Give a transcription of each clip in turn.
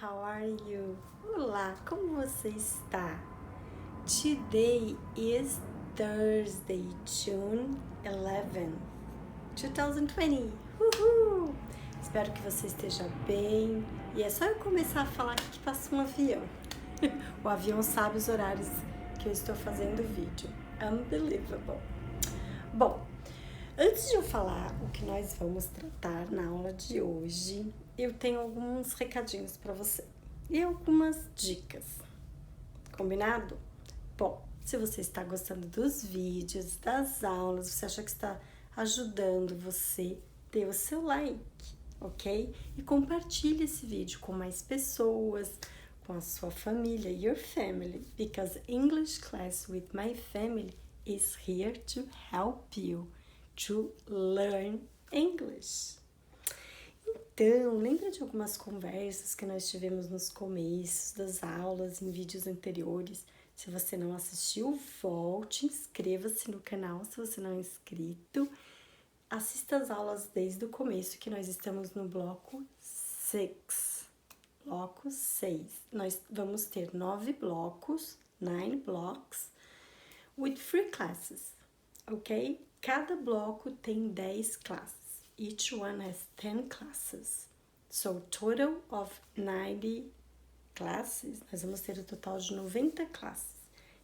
how are you? Olá, como você está? Today is Thursday, June 11, 2020. Uhul! Espero que você esteja bem. E é só eu começar a falar que passa um avião. O avião sabe os horários que eu estou fazendo o vídeo. Unbelievable. Bom, antes de eu falar o que nós vamos tratar na aula de hoje, eu tenho alguns recadinhos para você e algumas dicas. Combinado? Bom, se você está gostando dos vídeos, das aulas, você acha que está ajudando você, dê o seu like, ok? E compartilhe esse vídeo com mais pessoas, com a sua família, your family, because English class with my family is here to help you to learn English. Então, lembra de algumas conversas que nós tivemos nos começos das aulas, em vídeos anteriores? Se você não assistiu, volte, inscreva-se no canal se você não é inscrito. Assista as aulas desde o começo, que nós estamos no bloco 6. Bloco 6. Nós vamos ter 9 blocos, 9 blocks, with free classes, ok? Cada bloco tem 10 classes. Each one has 10 classes. So, total of 90 classes. Nós vamos ter o total de 90 classes.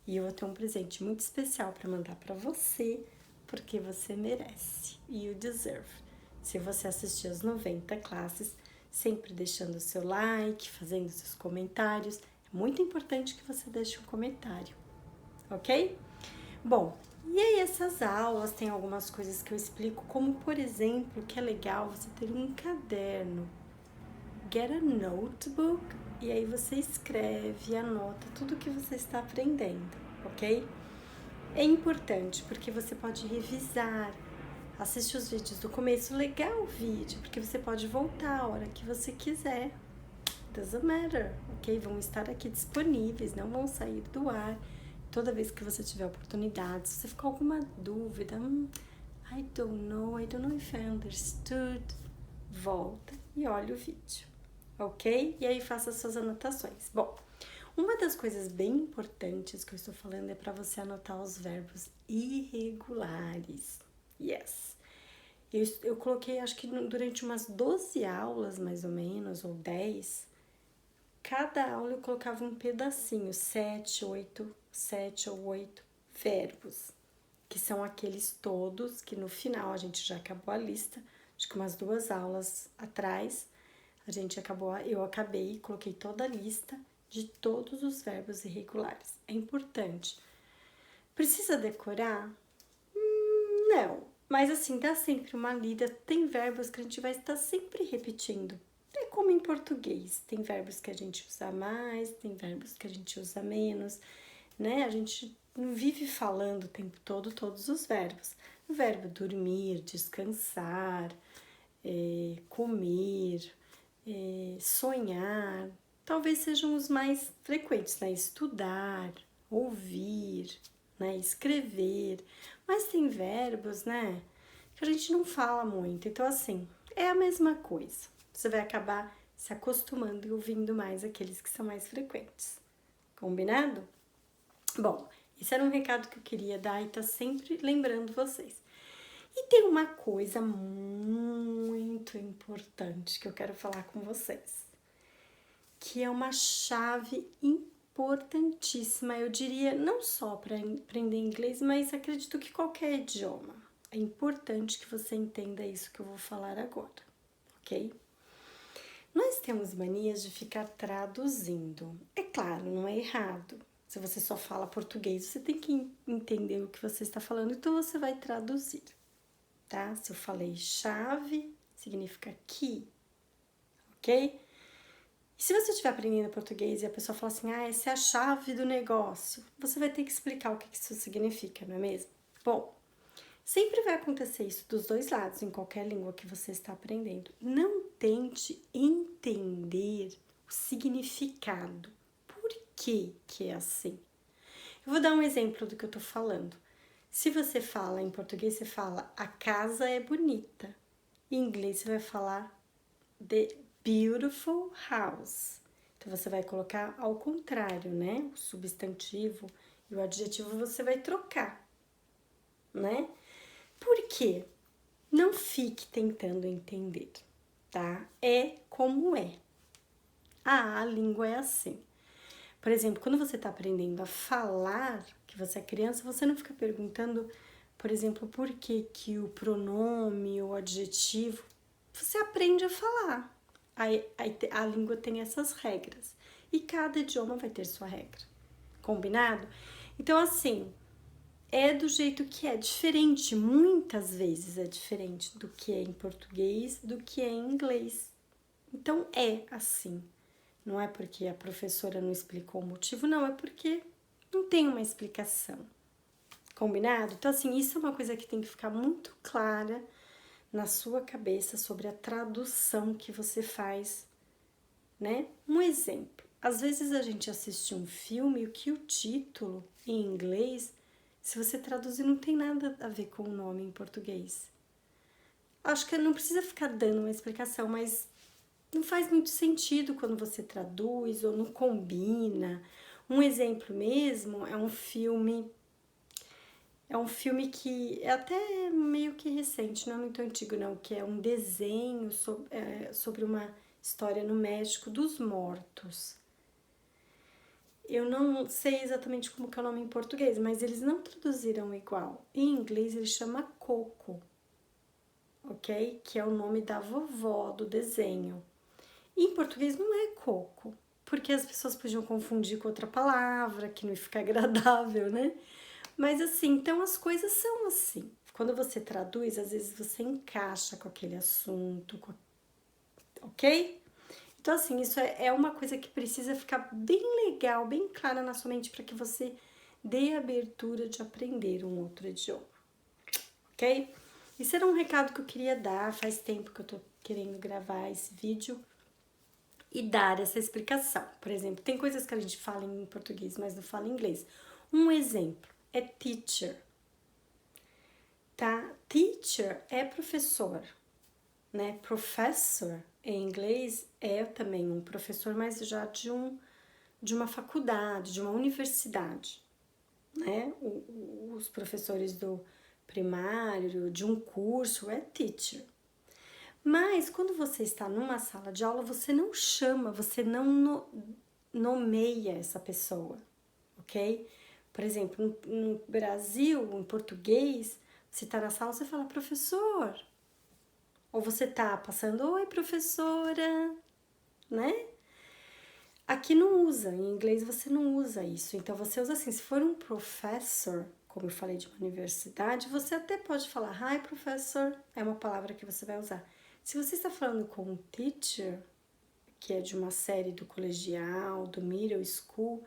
E eu vou ter um presente muito especial para mandar para você, porque você merece. You deserve. Se você assistir as 90 classes, sempre deixando o seu like, fazendo seus comentários. É muito importante que você deixe um comentário, ok? Bom, e aí essas aulas tem algumas coisas que eu explico, como por exemplo, que é legal você ter um caderno. Get a notebook e aí você escreve e anota tudo que você está aprendendo, ok? É importante porque você pode revisar, assistir os vídeos do começo, legal o vídeo, porque você pode voltar a hora que você quiser. Doesn't matter, ok? Vão estar aqui disponíveis, não vão sair do ar. Toda vez que você tiver oportunidade, se você ficar alguma dúvida, I don't know if I understood, volta e olha o vídeo, ok? E aí faça as suas anotações. Bom, uma das coisas bem importantes que eu estou falando é para você anotar os verbos irregulares. Yes! Eu coloquei, acho que durante umas 12 aulas, mais ou menos, ou 10, cada aula eu colocava um pedacinho, 7 ou 8 verbos, que são aqueles todos que no final a gente já acabou a lista, acho que umas 2 aulas atrás, eu acabei, coloquei toda a lista de todos os verbos irregulares. É importante. Precisa decorar? Não, mas assim, dá sempre uma lida, tem verbos que a gente vai estar sempre repetindo. É como em português, tem verbos que a gente usa mais, tem verbos que a gente usa menos, né? A gente não vive falando o tempo todo todos os verbos. O verbo dormir, descansar, comer, sonhar, talvez sejam os mais frequentes, né? Estudar, ouvir, né? Escrever. Mas tem verbos, né? Que a gente não fala muito. Então, assim, é a mesma coisa. Você vai acabar se acostumando e ouvindo mais aqueles que são mais frequentes. Combinado? Bom, esse era um recado que eu queria dar e tá sempre lembrando vocês. E tem uma coisa muito importante que eu quero falar com vocês, que é uma chave importantíssima, eu diria, não só para aprender inglês, mas acredito que qualquer idioma. É importante que você entenda isso que eu vou falar agora, ok? Nós temos manias de ficar traduzindo. É claro, não é errado. Se você só fala português, você tem que entender o que você está falando, então você vai traduzir, tá? Se eu falei chave, significa key, ok? E se você estiver aprendendo português e a pessoa fala assim, essa é a chave do negócio, você vai ter que explicar o que isso significa, não é mesmo? Bom, sempre vai acontecer isso dos dois lados, em qualquer língua que você está aprendendo. Não tente entender o significado. Por que é assim? Eu vou dar um exemplo do que eu tô falando. Se você fala em português, você fala a casa é bonita. Em inglês, você vai falar the beautiful house. Então, você vai colocar ao contrário, né? O substantivo e o adjetivo você vai trocar, né? Por quê? Não fique tentando entender, tá? É como é. A língua é assim. Por exemplo, quando você está aprendendo a falar, que você é criança, você não fica perguntando, por exemplo, por que que o pronome ou adjetivo, você aprende a falar. A língua tem essas regras. E cada idioma vai ter sua regra. Combinado? Então, assim, é do jeito que é. Diferente, muitas vezes é diferente do que é em português, do que é em inglês. Então, é assim. Não é porque a professora não explicou o motivo, não, é porque não tem uma explicação. Combinado? Então, assim, isso é uma coisa que tem que ficar muito clara na sua cabeça sobre a tradução que você faz, né? Um exemplo. Às vezes a gente assiste um filme que o título em inglês, se você traduzir, não tem nada a ver com o nome em português. Acho que não precisa ficar dando uma explicação, mas não faz muito sentido quando você traduz ou não combina. Um exemplo mesmo é um filme que é até meio que recente, não é muito antigo não, que é um desenho sobre uma história no México dos mortos. Eu não sei exatamente como que é o nome em português, mas eles não traduziram igual. Em inglês ele chama Coco, ok? Que é o nome da vovó do desenho. E em português não é coco, porque as pessoas podiam confundir com outra palavra, que não ia ficar agradável, né? Mas assim, então as coisas são assim. Quando você traduz, às vezes você encaixa com aquele assunto, ok? Então, assim, isso é uma coisa que precisa ficar bem legal, bem clara na sua mente para que você dê abertura de aprender um outro idioma, ok? Isso era um recado que eu queria dar, faz tempo que eu tô querendo gravar esse vídeo e dar essa explicação. Por exemplo, tem coisas que a gente fala em português, mas não fala em inglês. Um exemplo é teacher, tá? Teacher é professor, né? Professor em inglês é também um professor, mas já de uma faculdade, de uma universidade, né? Os professores do primário, de um curso, é teacher. Mas quando você está numa sala de aula, você não chama, você não nomeia essa pessoa, ok? Por exemplo, no Brasil, em português, você está na sala, você fala professor. Ou você tá passando, oi professora, né? Aqui não usa, em inglês você não usa isso. Então você usa assim, se for um professor, como eu falei de uma universidade, você até pode falar hi professor, é uma palavra que você vai usar. Se você está falando com um teacher, que é de uma série do colegial, do middle school,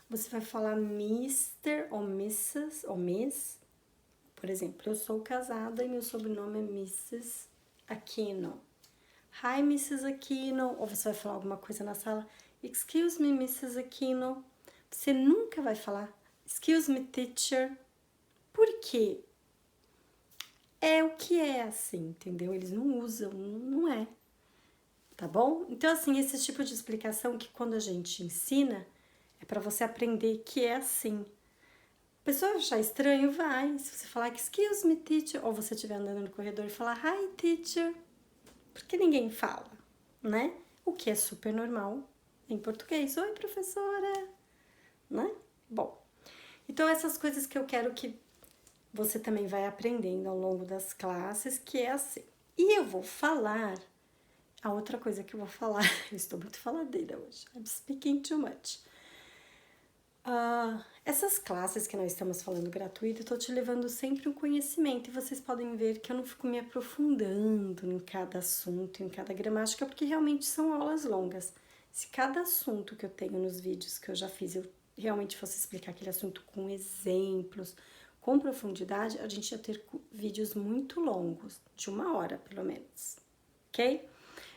você vai falar Mr. ou Mrs. ou Miss. Por exemplo, eu sou casada e meu sobrenome é Mrs. Aquino. Hi, Mrs. Aquino. Ou você vai falar alguma coisa na sala, excuse me, Mrs. Aquino. Você nunca vai falar excuse me, teacher. Por quê? É o que é assim, entendeu? Eles não usam, não é. Tá bom? Então, assim, esse tipo de explicação que quando a gente ensina, é para você aprender que é assim. A pessoa achar estranho, vai. Se você falar excuse me, teacher, ou você estiver andando no corredor e falar hi, teacher, porque ninguém fala, né? O que é super normal em português. Oi, professora, né? Bom, então essas coisas que eu quero que você também vai aprendendo ao longo das classes, que é assim. E eu vou falar, a outra coisa que eu vou falar, eu estou muito faladeira hoje, I'm speaking too much. Essas classes que nós estamos falando gratuito, eu tô te levando sempre um conhecimento e vocês podem ver que eu não fico me aprofundando em cada assunto, em cada gramática, porque realmente são aulas longas. Se cada assunto que eu tenho nos vídeos que eu já fiz, eu realmente fosse explicar aquele assunto com exemplos, com profundidade, a gente ia ter vídeos muito longos, de 1 hora pelo menos, ok?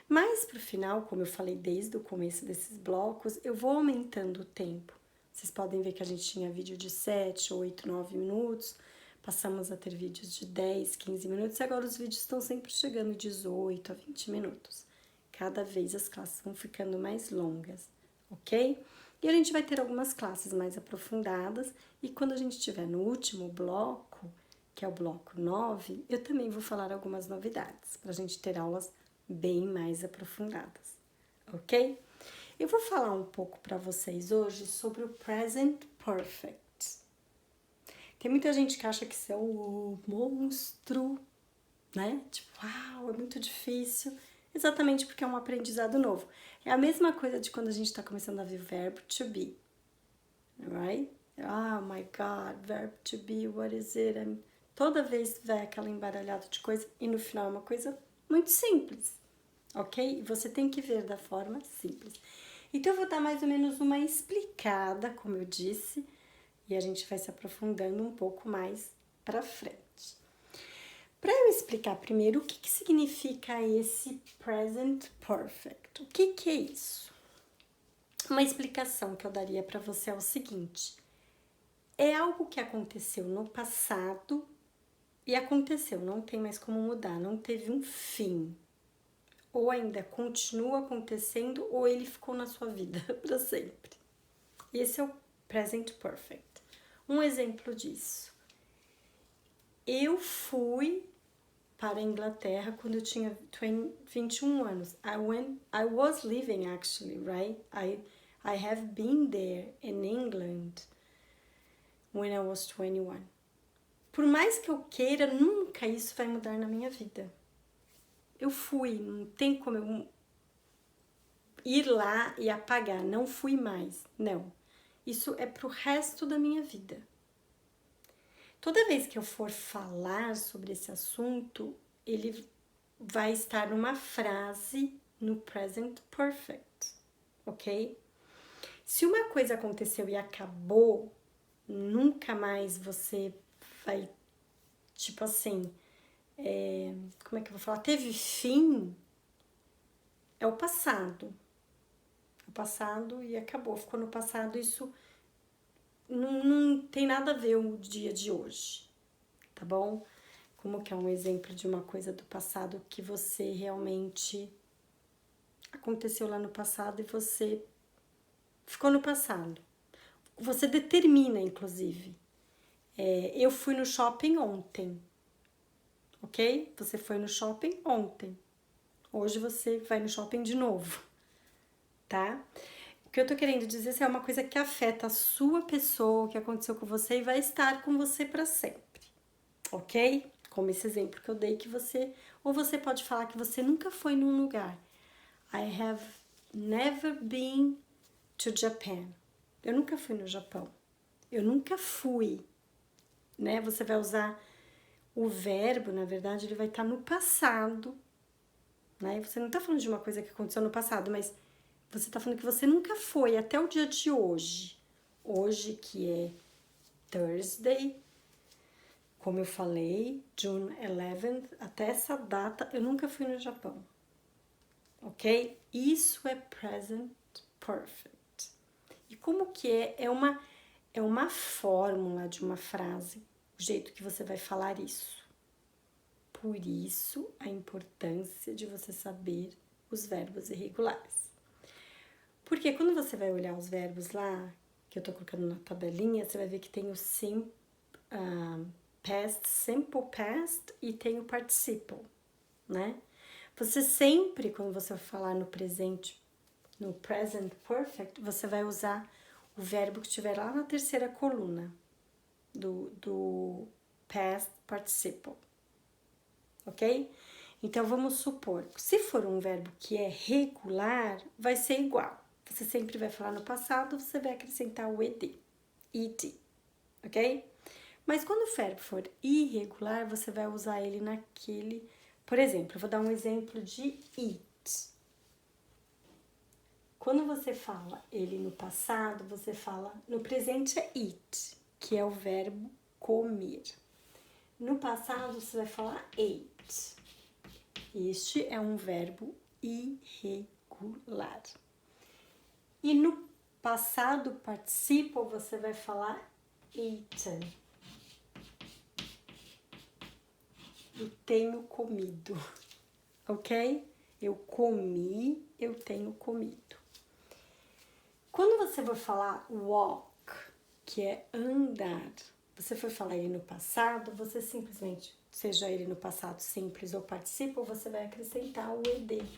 Mas pro final, como eu falei desde o começo desses blocos, eu vou aumentando o tempo. Vocês podem ver que a gente tinha vídeo de 7, 8, 9 minutos, passamos a ter vídeos de 10, 15 minutos e agora os vídeos estão sempre chegando de 18 a 20 minutos. Cada vez as classes vão ficando mais longas, ok? E a gente vai ter algumas classes mais aprofundadas, e quando a gente estiver no último bloco, que é o bloco 9, eu também vou falar algumas novidades, para a gente ter aulas bem mais aprofundadas, ok? Eu vou falar um pouco para vocês hoje sobre o Present Perfect. Tem muita gente que acha que isso é um monstro, né? Tipo, uau, é muito difícil. Exatamente porque é um aprendizado novo. É a mesma coisa de quando a gente está começando a ver verbo to be, right? Oh my God, verb to be, what is it? Toda vez vai aquela embaralhada de coisa e no final é uma coisa muito simples, ok? Você tem que ver da forma simples. Então eu vou dar mais ou menos uma explicada, como eu disse, e a gente vai se aprofundando um pouco mais para frente. Para eu explicar primeiro o que significa esse present perfect, o que é isso? Uma explicação que eu daria para você é o seguinte: é algo que aconteceu no passado e aconteceu, não tem mais como mudar, não teve um fim. Ou ainda continua acontecendo ou ele ficou na sua vida para sempre. Esse é o present perfect. Um exemplo disso. Eu fui para a Inglaterra quando eu tinha 21 anos. I was living actually, right? I have been there in England when I was 21. Por mais que eu queira, nunca isso vai mudar na minha vida. Eu fui, não tem como eu ir lá e apagar, não fui mais, não. Isso é pro resto da minha vida. Toda vez que eu for falar sobre esse assunto, ele vai estar numa frase no present perfect, ok? Se uma coisa aconteceu e acabou, nunca mais você vai, tipo assim, como é que eu vou falar? Teve fim, é o passado. O passado e acabou, ficou no passado, isso não tem nada a ver o dia de hoje, tá bom? Como que é um exemplo de uma coisa do passado que você realmente aconteceu lá no passado e você ficou no passado. Você determina, inclusive. Eu fui no shopping ontem, ok? Você foi no shopping ontem. Hoje você vai no shopping de novo, tá? O que eu tô querendo dizer é uma coisa que afeta a sua pessoa, o que aconteceu com você e vai estar com você para sempre, ok? Como esse exemplo que eu dei que você... Ou você pode falar que você nunca foi num lugar. I have never been to Japan. Eu nunca fui no Japão. Eu nunca fui, né? Você vai usar o verbo, na verdade, ele vai estar no passado, né? Você não tá falando de uma coisa que aconteceu no passado, mas você tá falando que você nunca foi até o dia de hoje. Hoje, que é Thursday, como eu falei, June 11th, até essa data, eu nunca fui no Japão. Ok? Isso é present perfect. E como que é? É uma fórmula de uma frase, o jeito que você vai falar isso. Por isso, a importância de você saber os verbos irregulares. Porque quando você vai olhar os verbos lá, que eu tô colocando na tabelinha, você vai ver que tem o past, simple past e tem o participle, né? Você sempre, quando você vai falar no presente, no present perfect, você vai usar o verbo que estiver lá na terceira coluna do past participle, ok? Então, vamos supor, se for um verbo que é regular, vai ser igual. Você sempre vai falar no passado, você vai acrescentar o ed, ok? Mas quando o verbo for irregular, você vai usar ele naquele... Por exemplo, eu vou dar um exemplo de eat. Quando você fala ele no passado, você fala... No presente é eat, que é o verbo comer. No passado, você vai falar ate. Este é um verbo irregular. E no passado participo, você vai falar eaten. Eu tenho comido, ok? Eu comi, eu tenho comido. Quando você for falar walk, que é andar, você for falar ele no passado, você simplesmente, seja ele no passado simples ou participo, você vai acrescentar o ed.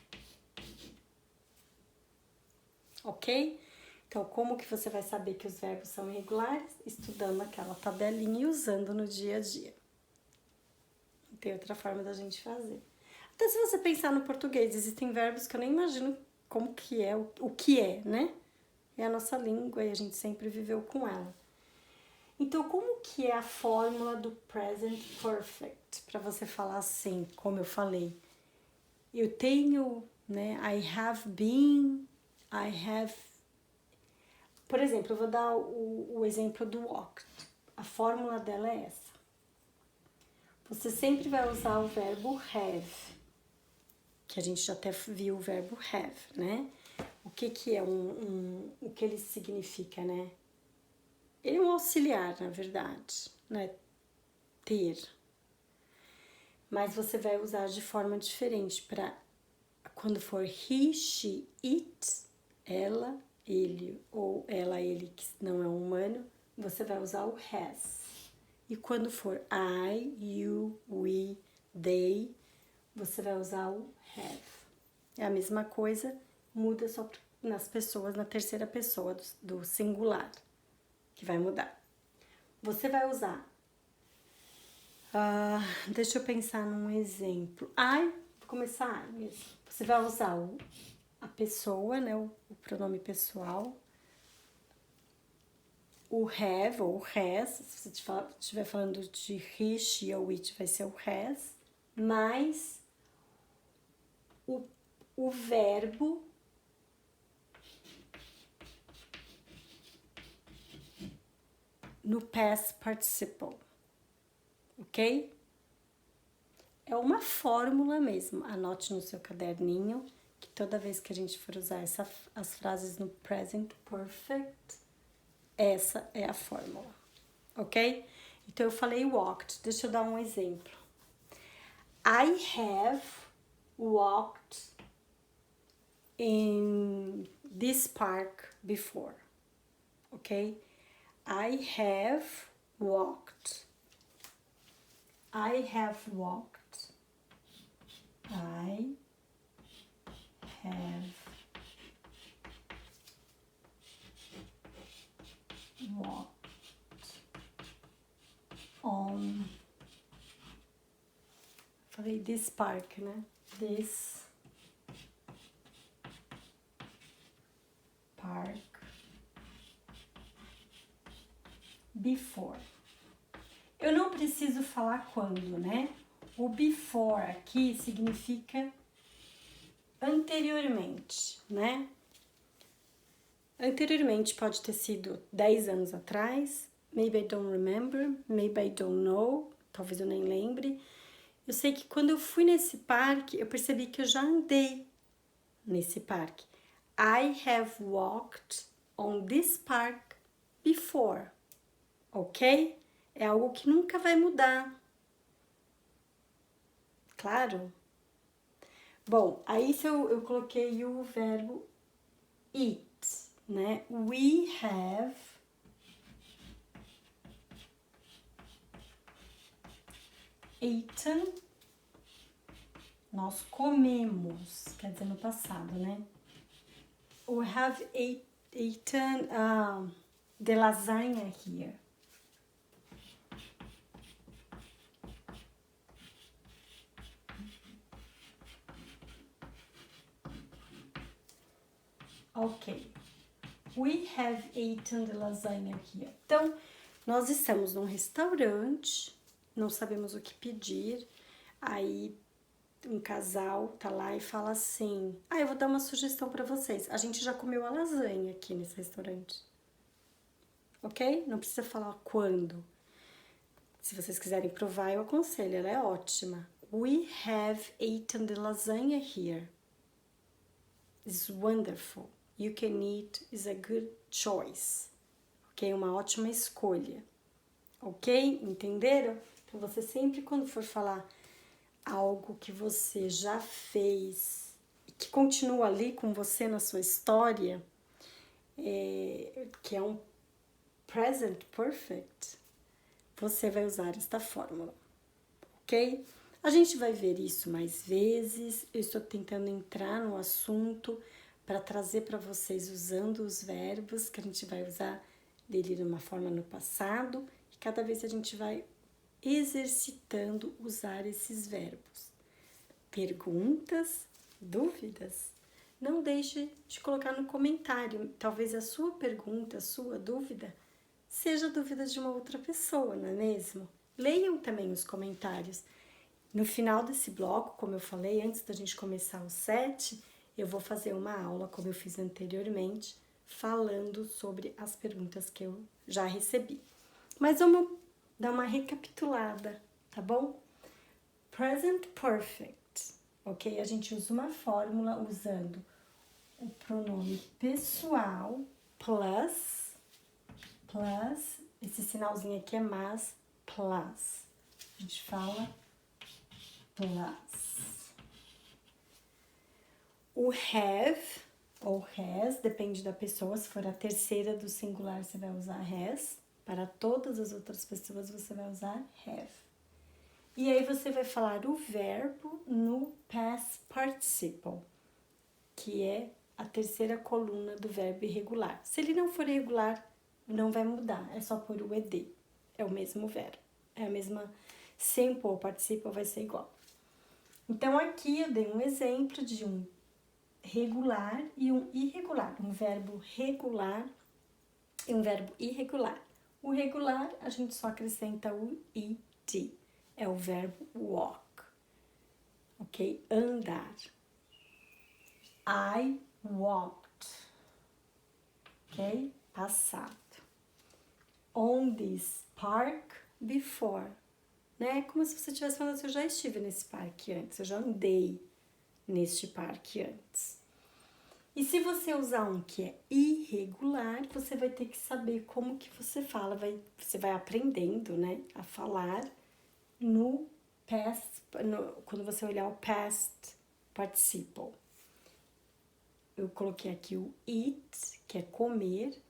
Ok? Então, como que você vai saber que os verbos são irregulares? Estudando aquela tabelinha e usando no dia a dia. Não tem outra forma da gente fazer. Até se você pensar no português, existem verbos que eu nem imagino como que é, o que é, né? É a nossa língua e a gente sempre viveu com ela. Então, como que é a fórmula do present perfect? Para você falar assim, como eu falei. Eu tenho, né? I have been, I have... Por exemplo, eu vou dar o exemplo do walked. A fórmula dela é essa. Você sempre vai usar o verbo have, que a gente já até viu o verbo have, né? O que é o que ele significa, né? Ele é um auxiliar, na verdade, né? Ter. Mas você vai usar de forma diferente para quando for he, she, it, ela, ele ou ela, ele, que não é um humano, você vai usar o has. E quando for I, you, we, they, você vai usar o have. É a mesma coisa, muda só nas pessoas, na terceira pessoa do singular, que vai mudar. Você vai usar... deixa eu pensar num exemplo. Vou começar I mesmo. Você vai usar a pessoa, né, o pronome pessoal, o have ou has, se você estiver falando de he, she ou it, vai ser o has, mais o verbo no past participle, ok? É uma fórmula mesmo, anote no seu caderninho, que toda vez que a gente for usar as frases no present perfect, essa é a fórmula, ok? Então, eu falei walked, deixa eu dar um exemplo. I have walked in this park before, ok? I have walked. I have walked. I have walked on... Falei this park, né? This park before. Eu não preciso falar quando, né? O before aqui significa anteriormente, né? Anteriormente pode ter sido 10 anos atrás, maybe I don't remember, maybe I don't know, talvez eu nem lembre. Eu sei que quando eu fui nesse parque, eu percebi que eu já andei nesse parque. I have walked on this park before, ok? É algo que nunca vai mudar. Claro? Bom, aí se eu coloquei o verbo eat, né? We have eaten. Nós comemos, quer dizer, no passado, né? We have eaten the lasagna here. Ok. We have eaten the lasagna here. Então, nós estamos num restaurante, não sabemos o que pedir, aí um casal tá lá e fala assim: eu vou dar uma sugestão para vocês. A gente já comeu a lasanha aqui nesse restaurante. Ok? Não precisa falar quando. Se vocês quiserem provar, eu aconselho, ela é ótima. We have eaten the lasagna here. It's wonderful. You can eat, is a good choice. Ok? Uma ótima escolha. Ok? Entenderam? Então, você sempre, quando for falar algo que você já fez e que continua ali com você na sua história, que é um present perfect, você vai usar esta fórmula, ok? A gente vai ver isso mais vezes. Eu estou tentando entrar no assunto para trazer para vocês usando os verbos que a gente vai usar dele de uma forma no passado, e cada vez a gente vai exercitando usar esses verbos. Perguntas, dúvidas? Não deixe de colocar no comentário. Talvez a sua pergunta, a sua dúvida, seja dúvida de uma outra pessoa, não é mesmo? Leiam também os comentários. No final desse bloco, como eu falei, antes da gente começar o 7, eu vou fazer uma aula, como eu fiz anteriormente, falando sobre as perguntas que eu já recebi. Mas vamos dar uma recapitulada, tá bom? Present perfect, ok? A gente usa uma fórmula usando o pronome pessoal plus, esse sinalzinho aqui é mais, plus. A gente fala plus. O have ou has, depende da pessoa. Se for a terceira do singular, você vai usar has. Para todas as outras pessoas, você vai usar have. E aí você vai falar o verbo no past participle, que é a terceira coluna do verbo irregular. Se ele não for irregular, não vai mudar, é só pôr o ed. É o mesmo verbo, é a mesma, sempre o participle vai ser igual. Então aqui eu dei um exemplo de um regular e um irregular, um verbo regular e um verbo irregular. O regular a gente só acrescenta o ed, é o verbo walk, ok? Andar. I walked, ok? Passado. On this park before, né? Como se você estivesse falando assim, eu já estive nesse parque antes, eu já andei neste parque antes. E se você usar um que é irregular, você vai ter que saber como que você fala, você vai aprendendo, né, a falar no past, quando você olhar o past participle. Eu coloquei aqui o eat, que é comer,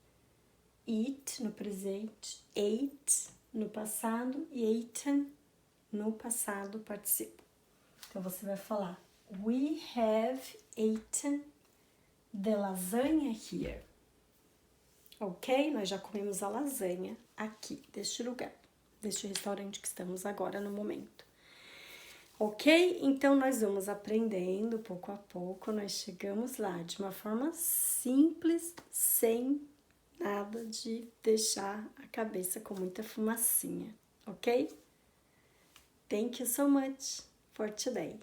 eat no presente, ate no passado e eaten no passado participo. Então você vai falar we have eaten the lasagna here. Ok? Nós já comemos a lasanha aqui, deste lugar, deste restaurante que estamos agora no momento. Ok? Então, nós vamos aprendendo pouco a pouco, nós chegamos lá de uma forma simples, sem nada de deixar a cabeça com muita fumacinha, ok? Thank you so much for today.